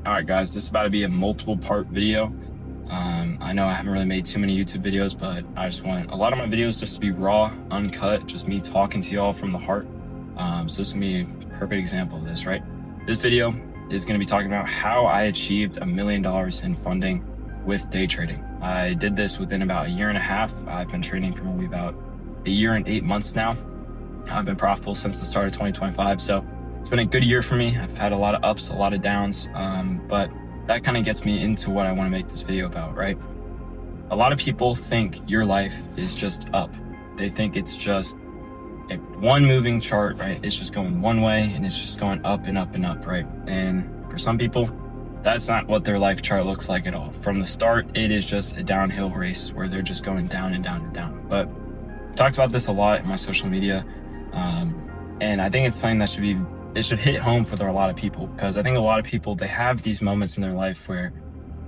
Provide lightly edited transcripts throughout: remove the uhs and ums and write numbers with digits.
All right, guys, this is about to be a multiple part video. I know I haven't really made too many YouTube videos, but I just want a lot of my videos just to be raw, uncut, just me talking to y'all from the heart. So this is gonna be a perfect example of this, right? This video is gonna be talking about how I achieved $1 million in funding with day trading. I did this within about 1.5 years. I've been trading for maybe about 1 year and 8 months now. I've been profitable since the start of 2025, so it's been a good year for me. I've had a lot of ups, a lot of downs, but that kind of gets me into what I want to make this video about, right? A lot of people think your life is just up. They think it's just one moving chart, right? It's just going one way and it's just going up and up and up, right? And for some people, that's not what their life chart looks like at all. From the start, it is just a downhill race where they're just going down and down and down. But I've talked about this a lot in my social media, and I think it's something that should hit home for a lot of people, because I think a lot of people, they have these moments in their life where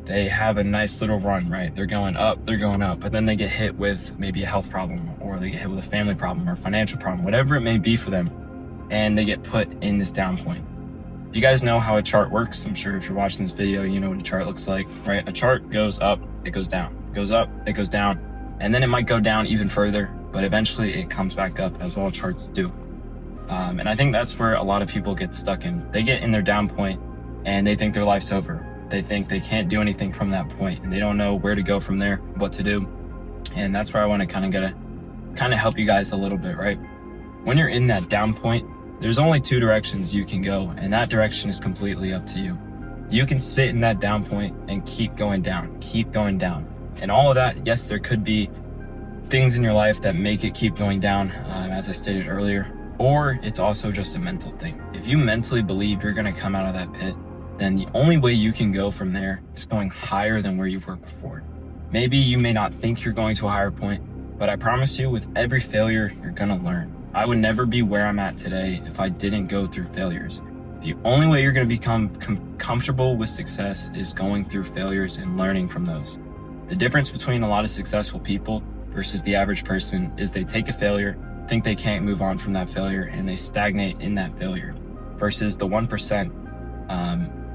they have a nice little run, right? They're going up, but then they get hit with maybe a health problem, or they get hit with a family problem or a financial problem, whatever it may be for them, and they get put in this down point. If you guys know how a chart works, I'm sure if you're watching this video, you know what a chart looks like, right? A chart goes up, it goes down, it goes up, it goes down, and then it might go down even further, but eventually it comes back up, as all charts do. And I think that's where a lot of people get stuck in. They get in their down point and they think their life's over. They think they can't do anything from that point, and they don't know where to go from there, what to do. And that's where I want to kind of help you guys a little bit, right? When you're in that down point, there's only 2 directions you can go, and that direction is completely up to you. You can sit in that down point and keep going down. And all of that, yes, there could be things in your life that make it keep going down, as I stated earlier. Or it's also just a mental thing. If you mentally believe you're gonna come out of that pit, then the only way you can go from there is going higher than where you were before. Maybe you may not think you're going to a higher point, but I promise you, with every failure, you're gonna learn. I would never be where I'm at today if I didn't go through failures. The only way you're gonna become comfortable with success is going through failures and learning from those. The difference between a lot of successful people versus the average person is they take a failure, think they can't move on from that failure, and they stagnate in that failure, versus the 1%.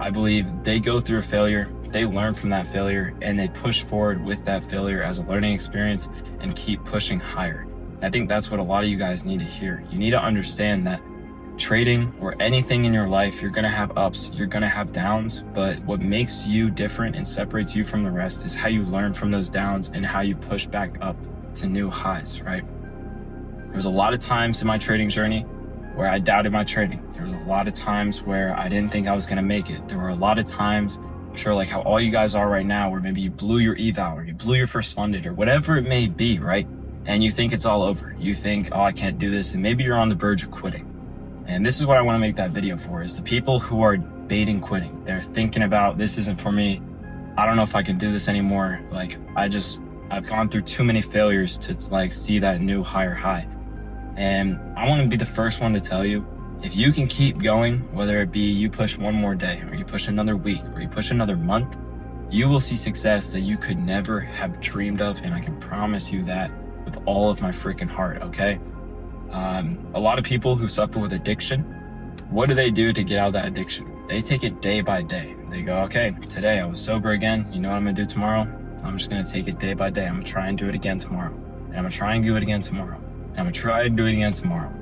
I believe they go through a failure, they learn from that failure, and they push forward with that failure as a learning experience and keep pushing higher. I think that's what a lot of you guys need to hear. You need to understand that trading or anything in your life, you're gonna have ups, you're gonna have downs, but what makes you different and separates you from the rest is how you learn from those downs and how you push back up to new highs, right? There's a lot of times in my trading journey where I doubted my trading. There was a lot of times where I didn't think I was gonna make it. There were a lot of times, I'm sure like how all you guys are right now, where maybe you blew your eval or you blew your first funded or whatever it may be, right? And you think it's all over. You think, oh, I can't do this. And maybe you're on the verge of quitting. And this is what I wanna make that video for, is the people who are debating quitting. They're thinking about, this isn't for me. I don't know if I can do this anymore. Like, I've gone through too many failures to like see that new higher high. And I want to be the first one to tell you, if you can keep going, whether it be you push one more day, or you push another week, or you push another month, you will see success that you could never have dreamed of. And I can promise you that with all of my freaking heart, okay? A lot of people who suffer with addiction, what do they do to get out of that addiction? They take it day by day. They go, okay, today I was sober again. You know what I'm gonna do tomorrow? I'm just gonna take it day by day. I'm gonna try and do it again tomorrow. And I'm gonna try and do it again tomorrow. I'm gonna try to do it again tomorrow.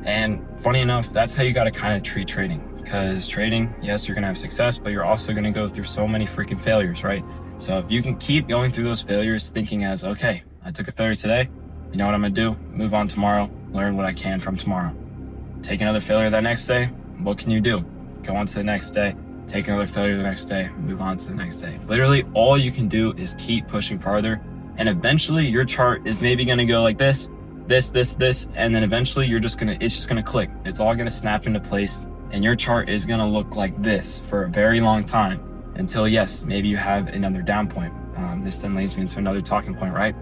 And funny enough, that's how you gotta kind of treat trading. Because trading, yes, you're gonna have success, but you're also gonna go through so many freaking failures, right? So if you can keep going through those failures thinking as, okay, I took a failure today, you know what I'm gonna do? Move on tomorrow, learn what I can from tomorrow. Take another failure that next day, what can you do? Go on to the next day, take another failure the next day, move on to the next day. Literally, all you can do is keep pushing farther, and eventually your chart is maybe gonna go like this, and then eventually it's just gonna click. It's all gonna snap into place, and your chart is gonna look like this for a very long time until, yes, maybe you have another down point. This then leads me into another talking point, right?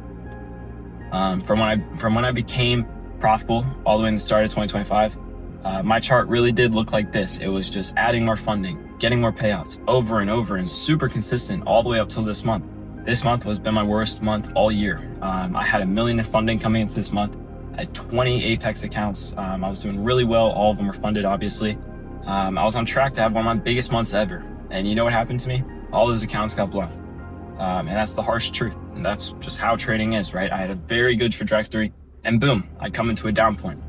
From when I became profitable all the way in the start of 2025, my chart really did look like this. It was just adding more funding, getting more payouts over and over, and super consistent all the way up till this month. This month has been my worst month all year. I had $1 million in funding coming into this month. I had 20 Apex accounts. I was doing really well. All of them were funded, obviously. I was on track to have one of my biggest months ever. And you know what happened to me? All those accounts got blown. And that's the harsh truth. And that's just how trading is, right? I had a very good trajectory and boom, I come into a down point.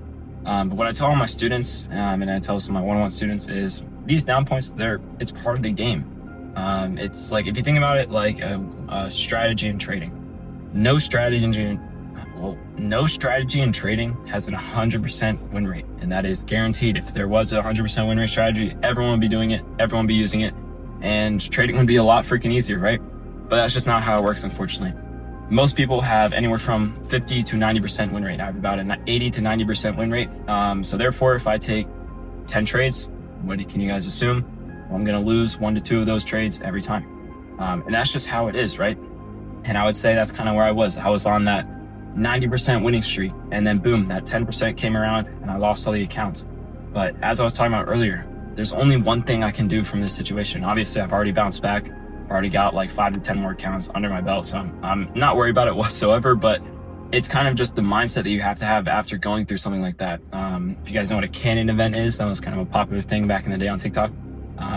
But what I tell all my students, and I tell some of my one-on-one students is these down points, it's part of the game. It's like, if you think about it like a strategy in trading, no strategy in trading has a 100% win rate. And that is guaranteed. If there was a 100% win rate strategy, everyone would be doing it, everyone would be using it, and trading would be a lot freaking easier, right? But that's just not how it works, unfortunately. Most people have anywhere from 50 to 90% win rate. I have about an 80 to 90% win rate. So therefore, if I take 10 trades, what can you guys assume? Well, I'm gonna lose 1 to 2 of those trades every time. And that's just how it is, right? And I would say that's kind of where I was. I was on that 90% winning streak, and then boom, that 10% came around and I lost all the accounts. But as I was talking about earlier, there's only one thing I can do from this situation. Obviously, I've already bounced back. Already got like 5 to 10 more accounts under my belt, so I'm not worried about it whatsoever. But it's kind of just the mindset that you have to have after going through something like that. If you guys know what a canon event is, that was kind of a popular thing back in the day on TikTok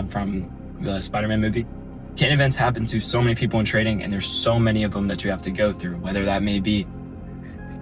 from the Spider-Man movie. Canon events happen to so many people in trading, and there's so many of them that you have to go through, whether that may be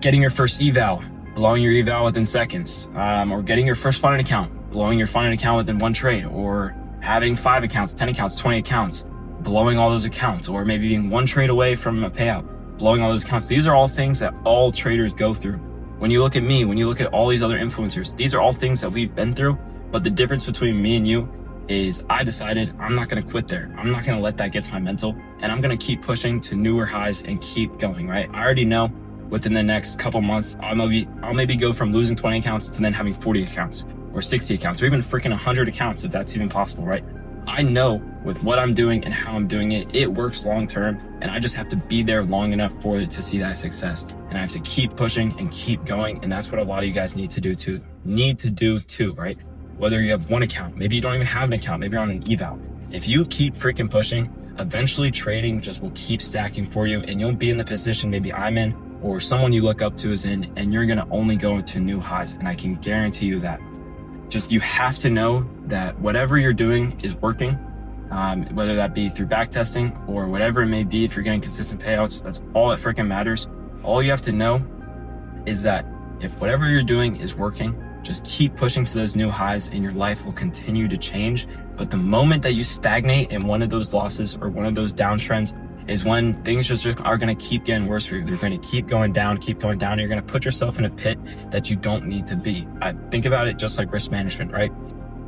getting your first eval, blowing your eval within seconds, or getting your first funded account, blowing your funded account within one trade, or having 5 accounts, 10 accounts, 20 accounts, blowing all those accounts, or maybe being one trade away from a payout, blowing all those accounts. These are all things that all traders go through. When you look at me, when you look at all these other influencers, these are all things that we've been through. But the difference between me and you is I decided I'm not going to quit there. I'm not going to let that get to my mental, and I'm going to keep pushing to newer highs and keep going, right? I already know within the next couple months, I'll maybe go from losing 20 accounts to then having 40 accounts or 60 accounts or even freaking 100 accounts, if that's even possible, right? I know with what I'm doing and how I'm doing it, it works long term, and I just have to be there long enough for it to see that success. And I have to keep pushing and keep going, and that's what a lot of you guys need to do too, right? Whether you have one account, maybe you don't even have an account, maybe you're on an eval. If you keep freaking pushing, eventually trading just will keep stacking for you, and you'll be in the position maybe I'm in or someone you look up to is in, and you're gonna only go into new highs, and I can guarantee you that. Just, you have to know that whatever you're doing is working, whether that be through back testing or whatever it may be. If you're getting consistent payouts, that's all that freaking matters. All you have to know is that if whatever you're doing is working, just keep pushing to those new highs and your life will continue to change. But the moment that you stagnate in one of those losses or one of those downtrends is when things just are going to keep getting worse for you. They're going to keep going down, and you're going to put yourself in a pit that you don't need to be. I think about it just like risk management, right?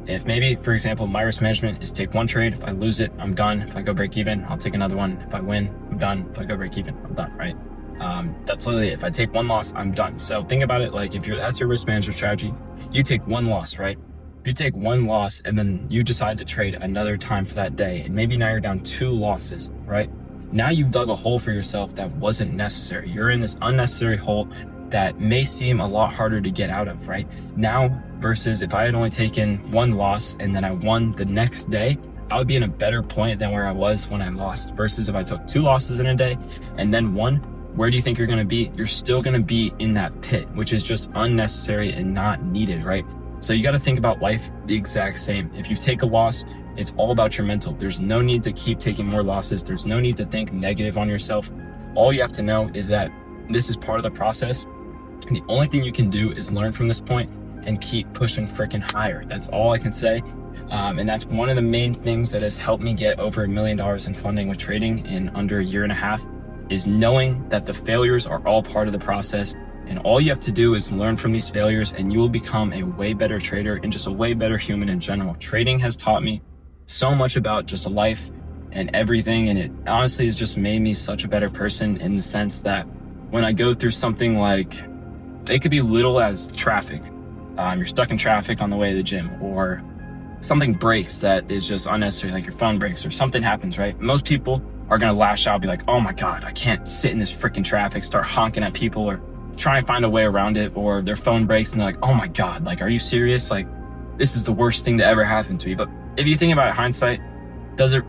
If maybe, for example, my risk management is take one trade. If I lose it, I'm done. If I go break even, I'll take another one. If I win, I'm done. If I go break even, I'm done, right? That's literally it. If I take one loss, I'm done. So think about it like that's your risk management strategy. You take one loss, right? If you take one loss and then you decide to trade another time for that day, and maybe now you're down 2 losses, right? Now you've dug a hole for yourself that wasn't necessary. You're in this unnecessary hole that may seem a lot harder to get out of, right? Now versus if I had only taken one loss and then I won the next day, I would be in a better point than where I was when I lost. Versus if I took 2 losses in a day and then won, where do you think you're gonna be? You're still gonna be in that pit, which is just unnecessary and not needed, right? So you gotta think about life the exact same. If you take a loss, it's all about your mental. There's no need to keep taking more losses. There's no need to think negative on yourself. All you have to know is that this is part of the process. And the only thing you can do is learn from this point and keep pushing freaking higher. That's all I can say. And that's one of the main things that has helped me get over $1 million in funding with trading in under a year and a half, is knowing that the failures are all part of the process. And all you have to do is learn from these failures, and you will become a way better trader and just a way better human in general. Trading has taught me so much about just life and everything, and it honestly has just made me such a better person in the sense that when I go through something like, it could be little as traffic, you're stuck in traffic on the way to the gym, or something breaks that is just unnecessary, like your phone breaks or something happens, right? Most people are gonna lash out, be like, oh my God, I can't sit in this freaking traffic, start honking at people or try and find a way around it, or their phone breaks and they're like, oh my God, like, are you serious? Like, this is the worst thing to ever happen to me. But if you think about it, hindsight, does it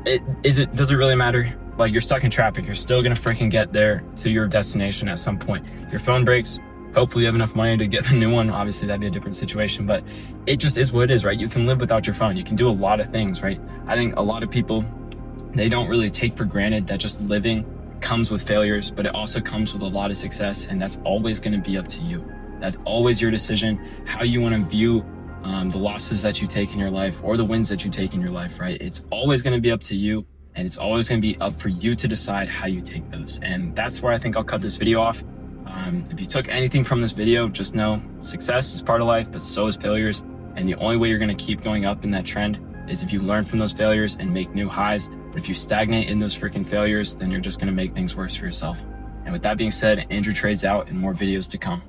really matter? Like, you're stuck in traffic, you're still gonna freaking get there to your destination at some point. Your phone breaks, Hopefully you have enough money to get the new one. Obviously that'd be a different situation, but it just is what it is, right? You can live without your phone. You can do a lot of things, right? I think a lot of people, they don't really take for granted that just living comes with failures, but it also comes with a lot of success, and that's always going to be up to you. That's always your decision, how you want to view the losses that you take in your life or the wins that you take in your life, right? It's always going to be up to you, and it's always going to be up for you to decide how you take those. And that's where I think I'll cut this video off. If you took anything from this video, just know success is part of life, but so is failures. And the only way you're going to keep going up in that trend is if you learn from those failures and make new highs. But if you stagnate in those freaking failures, then you're just going to make things worse for yourself. And with that being said, Andrew Trades out, and more videos to come.